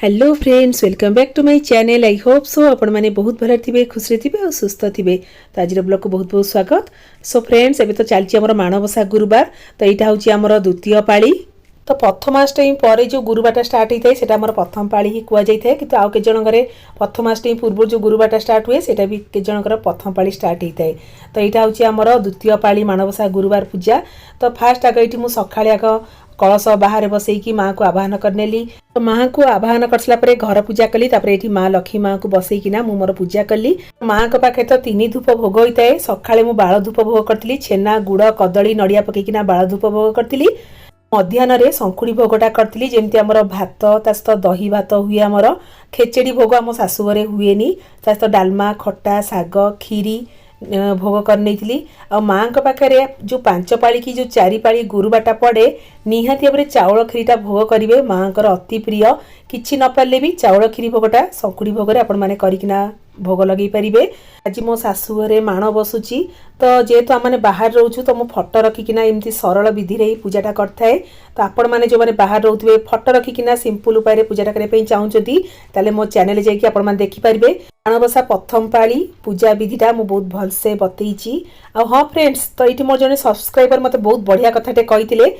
Hello friends welcome back to my channel. I hope so आपण मैंने बहुत भल थे खुशी थे और सुस्थ थे। तो आज ब्लॉग को बहुत बहुत स्वागत। सो फ्रेंड्स एबे तो चलती आम माणबसा गुरुवार। तो यहाँ हूँ आम द्वितीय पाली। तो प्रथमाष्टमी पर जो गुरुवार स्टार्ट होता है सेटा आम प्रथम पाली ही कहुए कि आउ के जनकर प्रथमाष्टमी पूर्व जो गुरुवार स्टार्ट हुए सेटा भी के जनकर प्रथम पाली स्टार्ट होता है। तो यहाँ हूँ आम द्वितीय पाली माणबसा गुरुवार पूजा। तो फास्ट आग ये सकाଳେ आग कलश बाहर बसैकी माँ को आवाहन करनेली। तो माँ को आवाहन कर सारा पर घर पूजा कली। ये माँ लक्ष्मी माँ को बसैकिना मु मोर पूजा कली। माँ को पाखे तो 3 धूप भोग होता है। सकाଳେ मु बाल धूप भोग करी छेना गुड़ कदली नड़िया पकईकिना बाल धूप भोग करी। मध्याह्न संकुड़ी भोगटा करी जमी आम भात ता सहित दही भात हुए। आमर खेचेड़ी भोग आम शाशुघरे हुए ता सहित डालमा खटा शाग खीरी भोग कर नहीं। आ माँ पाखे जो 5 पाली की जो 4 पाली गुरुवारटा पड़े निहाती भाव चाउल खीरीटा भोग करेंगे। माँ अति प्रिय किसी न पारे भी चाउल खीरी भोगटा संकुड़ी भोग आपण मैंने करना भोग लगे पारे। आज मो शाशुघरे माण बसुची। तो जेहेतु आम बाहर रोचु तो मु फटो रखिकिना एमती सरल विधि रे पूजाटा करथाए। तो आपण मैंने जो मैंने बाहर रोथे फटो रखिकिना सिंपल उपाय पूजाटा करने चाहूँगी ताले मो चैनल जाकि आपण मैंने देखिपारे। माणबसा प्रथम पाली पूजा विधिटा मु बहुत भलसे बतईची। आ हाँ फ्रेंड्स तो ये मोर जने सब्सक्राइबर मते बहुत बढ़िया कथाटे कही।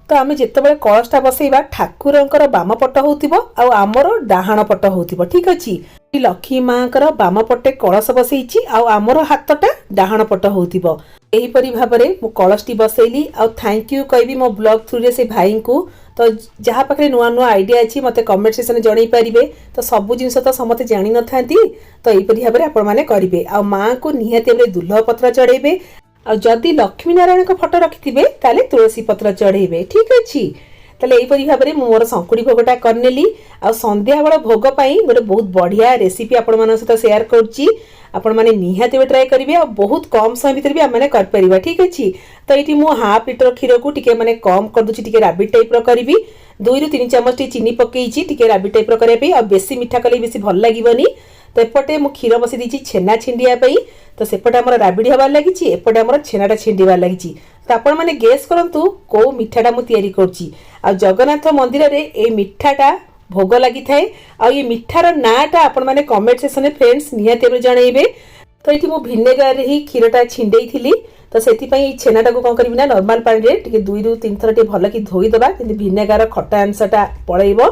तो आम जिते कलशटा बसैबा ठाकुरंकर बाम पट होतिबो आ आमर डाहाण पट होतिबो। ठीक अछि। लक्ष्मी माँ बाम पटे कलश बसैची आ आमर हाथटा डाहाण पट होतिबो। एही परि भाबरे मु कलशटी बसैली। आ थैंक यू कहबी मो ब्लॉग थ्रू रे से भाई को। तो जहाँ पाखे नुआ नुआ आइडिया अच्छी मते कमेंट सेक्शन जणै पारिबे। तो सब जिनस तो समते जानि न थांती। तो एही परि भाबरे आपण माने करिवे। आ माँ को निहाती भाबरे दुल्ह पत्र चढ़ेबे। आ जदि लक्ष्मी नारायण को फोटो रखिथिबे ताले तुलसी पत्र चढ़ेबे। ठीक अछि। ताले एही परि भाबरे मु मोर संकुड़ी भोगटा करनेली। आ संध्या बेला भोग पई गोटे बहुत बढ़िया रेसिपी आपण मन सहित शेयर करछि। आपण माने निहाती ट्राई करिवे आ बहुत कम समय भीतर भी आम कर परिबा। ठीक अछि। तो ये मु हाफ लिटर क्षीर को टिके माने कम कर दूची टिके राबिट टाइप रो करिवि। 2 ରୁ 3 चम्मच चीनी पकईची टिके राबिट टाइप रो करे पे आ बेसी मीठा कले बेसी भल लागिवनी। तो एपटे मु क्षीर बसी दीची छेना छिंडिया पई। तो सेपटे हमर राबिडी हबार लागिची एपटे हमर छेनाटा छिंडिबार लागिची। तो आपण माने गेस करंतु को मिठाटा मु तयारी करची। आ जगन्नाथ मंदिर रे ए मिठाटा भोग लगी थाए। आ ये मिठार नाटा आपण माने कमेंट सेक्शन में फ्रेंड्स निहाती जणैबे। तो ये मु भिनेगार ही क्षीरटा छिंडेई थिली। तो से छेनाटा को कौन करी ना नॉर्मल पानी रे टिके 2 ରୁ 3 थर टिके भल कि धोई दबा कि भिनेगार खटा अंशटा पळैबो।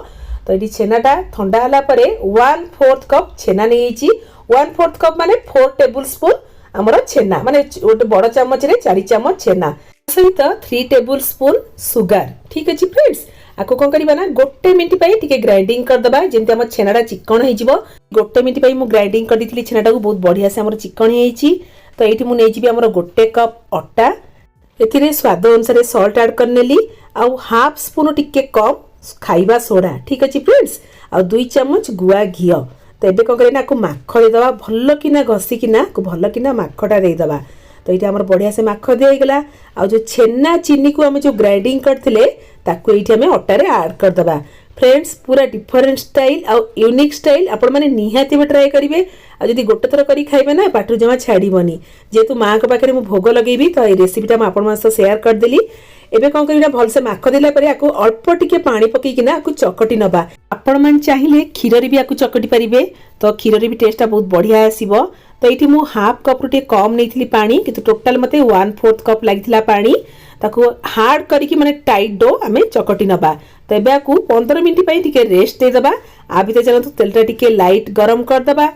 तो ये छेनाटा ठंडा हला परे 1/4 कप छेना नहीं। 1/4 कप माने 4 टेबल स्पून आमर छेना माने गोटे बड़ चामच रे 4 चामच छेना सहित 3 टेबल स्पून सुगर। ठीक अछि फ्रेंड्स। आपको कौन करबा ना गोटे मिनिट पई टिके ग्राइंडिंग कर दबा जेंति हमर छेनाटा चिकन हे जिवो। गोटे मिनिट पई मु ग्राइंडिंग कर दिथिली छेनाटा को बहुत बढ़िया से हमर चिकन हे छि। तो ये मु नै जिबी हमर गोटे कप अटा एथिरे स्वाद अनुसार सॉल्ट ऐड करनेली आ हाफ स्पून टिके कम खाइबा सोडा। ठीक अछि फ्रेंड्स। आ 2 चम्मच गुआ घी। तो ये कौन करना को माख दे दबा भल किना घसी किना को भल किना माखटा दे दबा। तो ये हमर बढ़िया से माख दे गला। आ जो छेना चीनी को हम जो ग्राइंडिंग करथिले ताको एठी हमें अटा रे ऐड कर दबा। फ्रेंड्स पूरा डिफरेंट स्टाइल आ यूनिक स्टाइल आपण माने निहाती में ट्राई करिवे। आ जदी गोटे थर करी खाइबे ना पाटू जमा छाड़ीबनी। जेतु माँ के पाखे मु भोग लगेबी तो ये रेसिपीटा आपण मान से शेयर कर देली। एबे कौन करिना भल से माख देला परे आको अल्प टिके पानी पकई किना आको चकटी नबा। आपण मान चाहिले क्षीर रे भी आको चकटी परिबे। तो क्षीर रे भी टेस्टटा बहुत बढ़िया आसीबो। तो ये मु हाफ कप रुटे कम नहीं पानी किंतु टोटल मते 1/4 कप लागिथिला पानी। ताको हार्ड करिकी माने टाइट डो आमे चकटी नबा। तो एबे आको 15 मिनिट पई टिके रेस्ट दे दबा। आ भीतर चलंतु तेलटा टिके लाइट गरम कर दबा।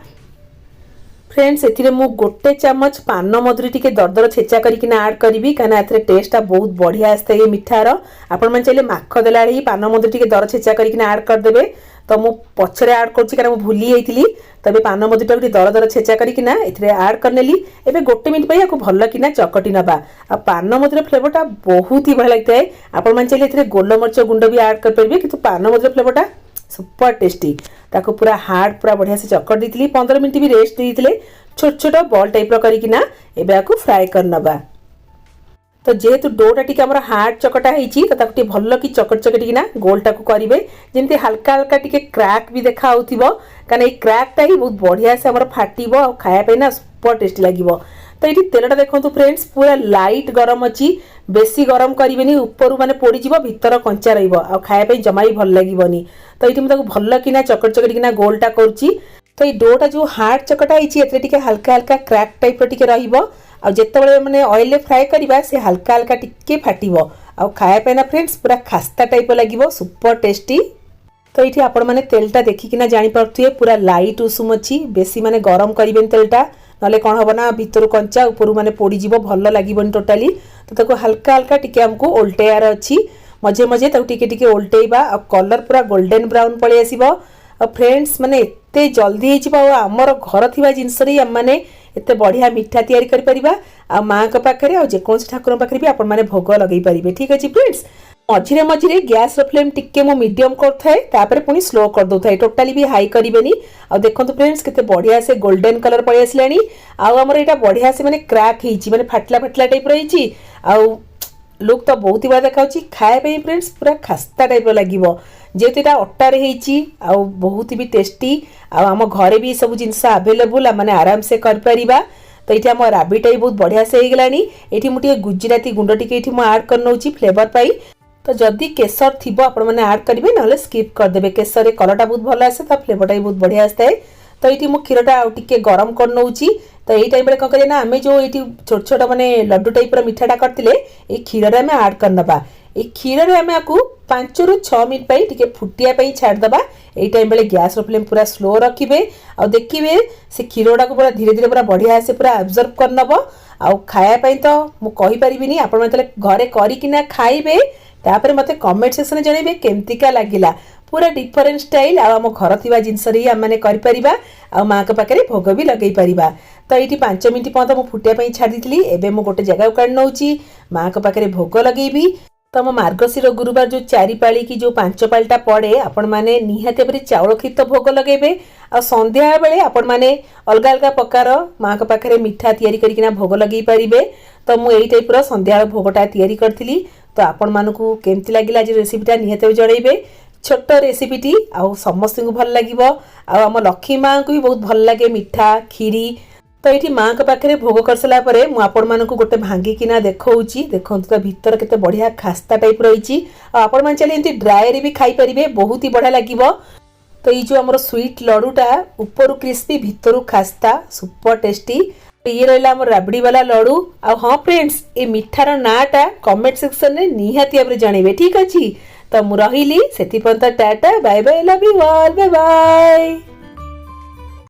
फ्रेंड्स एथिरे मु गोटे चम्मच पान मधुरी टिके दरदर छेचा करिकिना ऐड करिवि काना एथिरे टेस्टटा बहुत बढ़िया आस्ते ये मिठार। आपण मन चाहिले माख देला रे पान मधुरी टिके दर छेचा करिकिना ऐड कर देबे। तो मु पछरे ऐड करछि काना मु भूली हेइतिली। तबे पान मधुरीटा टिके दर छेचा करिकिना एथिरे ऐड करनेली। एबे गोटे मिनिट पई आको भल किना चकटी नबा। आ पान मधुरी फ्लेवरटा बहुत ही भल लागताय। आपण मन चाहिले एथिरे गोलमरिच गुंड भी ऐड कर परबे किंतु पान मधुरी फ्लेवरटा सुपर टेस्टी। ताको पूरा हार्ड पूरा बढ़िया से चकट देथिली। 15 मिनिट भी रेस्ट देथिले। छोट छोट बॉल टाइप रो करिकिना एबे आको फ्राई कर नबा। तो जेहेतु डोटा टिके हमर हार्ड चकटा हेछि तो ताको टिके भल्ल कि चकट चकटिकिना गोलटा को करिवे जेमति हल्का हल्का टिके क्रैक भी देखा होथिबो। काना ए क्रैकटा ही बहुत बढ़िया से हमर फाटिबो आ खाया पे ना सुपर टेस्टी लागिबो। तो ये तेलटा देखो फ्रेंड्स पूरा लाइट गरम अच्छी बेसी गरम करेंगे ऊपर माने पोड़ी भितर कंचा रही जमा भी भल लगे। तो ये मुझे भल किना चकट चकट किना गोलटा करुच्ची। तो ये डोटा जो हार्ड चकटा है हल्का हल्का क्रैक टाइप जिते मैंने ऑयल फ्राए करवा से हल्का हल्का टिके फाटिबो आ खाया ना फ्रेंड्स पूरा खास्ता टाइप लगे सुपर टेस्टी। तो ये आपण मैंने तेलटा देखिकिना जानीपे पूरा लाइट उषुम अच्छी बेसी माने गरम करें तेलटा ना कौन हम ना भितर कंचा ऊपर माने पोड़ीज भल लगे टोटाली। तो हल्का हल्का टिके आमको ओल्टेयार अच्छी मझे मझे टिके ओल्टेवा आ कलर पूरा गोल्डन ब्राउन पलि आसो। फ्रेंड्स माने एते जल्दी आमर घर थिबा जिनस रे आम माने एते बढ़िया मिठा तैयारी करि परिबा आ मां के पाखरे आ जेकोसी ठाकुर पाखरे भी आपण माने भोग लगे पारिबे। ठीक अछि फ्रेंड्स मझिरे मझिरे गैस रो फ्लेम टिके मो मीडियम करथाए तापर पुनी स्लो कर दोथाए टोटाली भी हाई करिवेनी। आ देखंतु फ्रेंड्स केते बढ़िया से गोल्डन कलर पळि आसलानी आ हमर एटा बढ़िया से माने क्रैक हेची माने फाटला फाटला टाइप रहिची आ लुक तो बहुत ही बड़ा देखा खाया फ्रेंड्स पूरा खास्ता टाइप लगे जेहेतु यहाँ अटार हो बहुत भी टेस्टी आम घरे भी सब जिनस आवेलेबल मैंने आराम से कर परिबा। तो ये आम राबिटा भी बहुत बढ़िया से हो गलानी। ये मुझे गुजराती गुंड टी आड कर नौची फ्लेवर पाई। तो जदि केसर थी आपण मैंने आड करेंगे ना स्किप करदे केसर कलरटा बहुत भल आसे फ्लेवरटा भी बहुत बढ़िया आए। तो ये क्षीरटा टिके गरम कर नौची। तो यही टाइम कौन करें ना आम जो ये छोट छोट माने लड्डू टाइप मिठाटा करते ये क्षीर आम आड करनबा। ये क्षीर आम आपको 5 ରୁ 6 मिनट टिके फुटिया छाड़दबा। यही टाइम बेले गैस रो फ्लेम पूरा स्लो रखिए आ देखिए से क्षीर गुड़ा पूरा धीरे धीरे पूरा बढ़िया से पूरा एब्जॉर्ब करनब आ खायापाई। तो मुझे कहीपरि आपण घरे करिकिना खाइबे तापर मते कमेंट सेक्शन जनइबे केमतिका लागिला पूरा डिफरेंट स्टाइल आम घर थिबा जिनस रे आम माने करि परिबा आ मां के पाखरे भोग भी लगे परिबा। तो ये 5 मिनट पर्यंत मु फुटिया छाड़ी दी एबे मु गोटे जगह काढ नौची मां के पाखरे भोग लगेबी। तो मो मार्गशीर गुरुवार जो 4 पाली की जो 5 पालीटा पड़े आपण माने निहाती भाବରେ चाउल खीर तो भोग लगेबे आ संध्या बेले आपण माने अलगा अलगा प्रकार मां के पाखरे मिठा तैयारी करिकिना भोग लगे परिबे। तो मु एई टाइप रो संध्या भोगटा तैयारी करथिली। तो आपण मानकू केमति लागिला आज रेसिपीटा निहाती जणैबे छोट रेसिपीटी आ समस्त को भल लगिबो आ हम लक्ष्मी मां को भी बहुत भल लगे मिठा खीरी। तो ये माँ के पाखे भोग कर सारा पर मुझे गोटे भांगिकिना देखी देखो तो भीतर केते बढ़िया खास्ता टाइप रही आपण मैंने चलिए एमती ड्राए भी खाई पारे बहुत ही बढ़िया लगे। तो ये जो आम स्वीट लड्डूटा ऊपर क्रिस्पी भीतर खास्ता सुपर टेस्टी। ये रहा आम राबड़ी वाला लड्डू आ हाँ फ्रेंड्स ये मिठार नाटा कमेंट सेक्शन में निहाती भाव जनइबे। ठीक अच्छे तो मुझे रही से tata bye bye love you all bye bye.